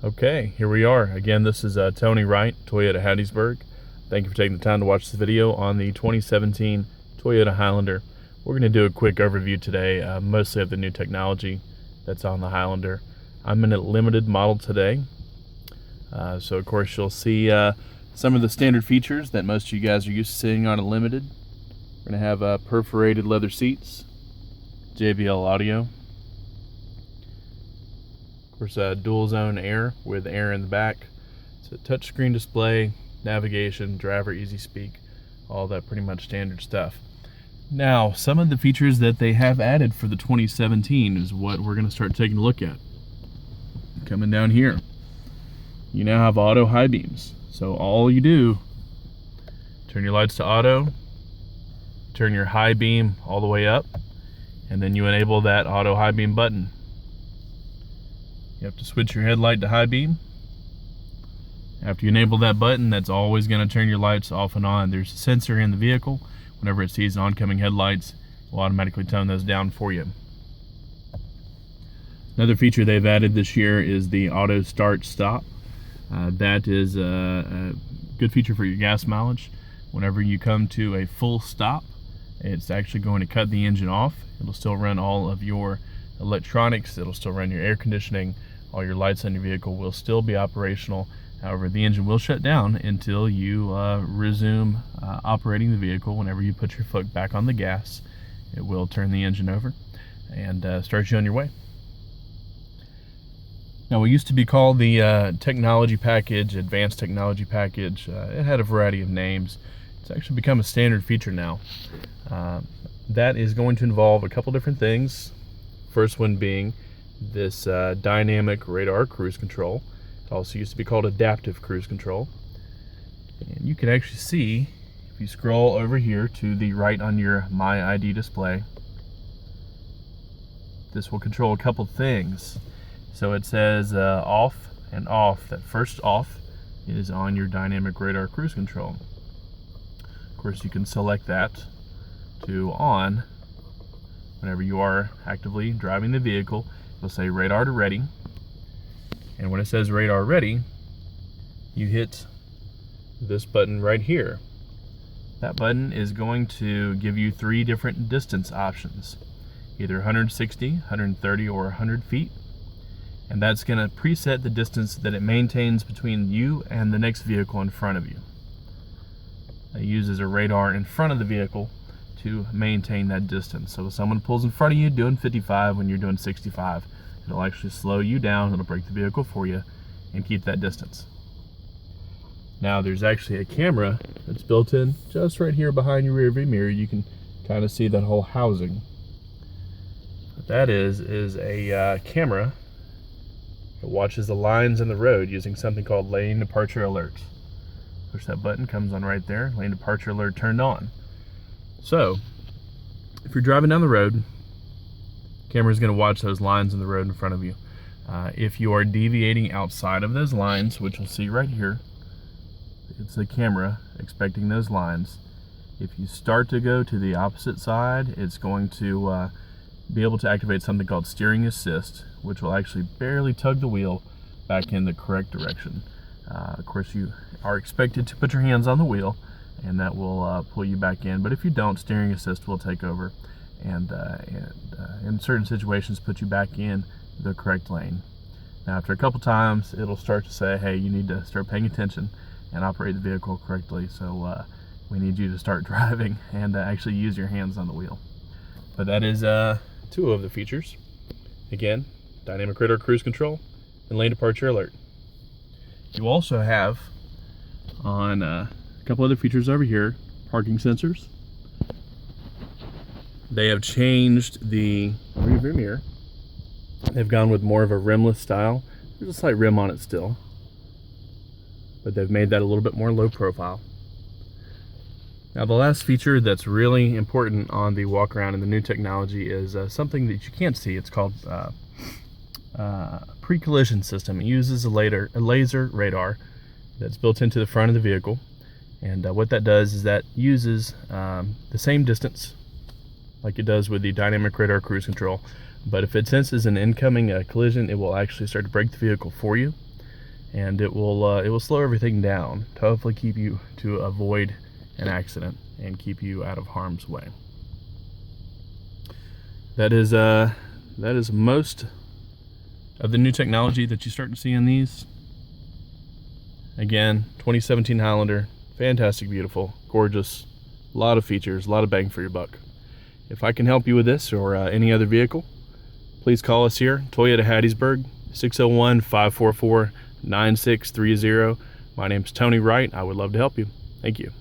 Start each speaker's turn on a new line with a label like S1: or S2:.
S1: Okay, here we are. Again, this is Tony Wright, Toyota Hattiesburg. Thank you for taking the time to watch this video on the 2017 Toyota Highlander. We're going to do a quick overview today, mostly of the new technology that's on the Highlander. I'm in a limited model today, so of course you'll see some of the standard features that most of you guys are used to seeing on a limited. We're going to have perforated leather seats, JBL audio, of course, dual zone air with air in the back. It's a touchscreen display, navigation, driver easy speak, all that pretty much standard stuff. Now, some of the features that they have added for the 2017 is what we're going to start taking a look at. Coming down here, you now have auto high beams. So all you do, turn your lights to auto, turn your high beam all the way up, and then you enable that auto high beam button. You have to switch your headlight to high beam. After you enable that button, that's always going to turn your lights off and on. There's a sensor in the vehicle. Whenever it sees oncoming headlights, it will automatically tone those down for you. Another feature they've added this year is the auto start stop. That is a good feature for your gas mileage. Whenever you come to a full stop, it's actually going to cut the engine off. It'll still run all of your electronics, it'll still run your air conditioning, all your lights on your vehicle will still be operational. However, the engine will shut down until you resume operating the vehicle. Whenever you put your foot back on the gas, it will turn the engine over and start you on your way. Now, what used to be called the technology package, advanced technology package, it had a variety of names. It's actually become a standard feature now. That is going to involve a couple different things. First one being this dynamic radar cruise control. It also used to be called adaptive cruise control. And you can actually see, if you scroll over here to the right on your My ID display, this will control a couple things. So it says off and off. That first off is on your dynamic radar cruise control. Of course, you can select that to on. Whenever you are actively driving the vehicle, it'll say radar to ready. And when it says radar ready, you hit this button right here. That button is going to give you 3 different distance options, either 160, 130, or 100 feet. And that's going to preset the distance that it maintains between you and the next vehicle in front of you. It uses a radar in front of the vehicle to maintain that distance. So if someone pulls in front of you doing 55 when you're doing 65, it'll actually slow you down, it'll brake the vehicle for you and keep that distance. Now, there's actually a camera that's built in just right here behind your rear view mirror. You can kind of see that whole housing. What that is a camera that watches the lines in the road using something called lane departure alert. Push that button, comes on right there, lane departure alert turned on. So, if you're driving down the road, the camera is going to watch those lines in the road in front of you. If you are deviating outside of those lines, which you'll see right here, it's the camera expecting those lines. If you start to go to the opposite side, it's going to be able to activate something called steering assist, which will actually barely tug the wheel back in the correct direction. Of course, you are expected to put your hands on the wheel, and that will pull you back in. But if you don't, steering assist will take over and in certain situations put you back in the correct lane. Now, after a couple times, it'll start to say, hey, you need to start paying attention and operate the vehicle correctly. So we need you to start driving and actually use your hands on the wheel. But that is 2 of the features. Again, dynamic radar cruise control and lane departure alert. You also have on a couple other features over here, parking sensors. They have changed the rear view mirror. They've gone with more of a rimless style. There's a slight rim on it still, but they've made that a little bit more low profile. Now, the last feature that's really important on the walk around in the new technology is something that you can't see. It's called pre-collision system. It uses a laser radar that's built into the front of the vehicle. And what that does is that uses the same distance like it does with the dynamic radar cruise control, but if it senses an incoming collision, it will actually start to brake the vehicle for you. and it will slow everything down to hopefully keep you to avoid an accident and keep you out of harm's way. That is most of the new technology that you start to see in these. Again, 2017 Highlander, fantastic, beautiful, gorgeous, a lot of features, a lot of bang for your buck. If I can help you with this or any other vehicle, please call us here, Toyota Hattiesburg, 601-544-9630. My name's Tony Wright. I would love to help you. Thank you.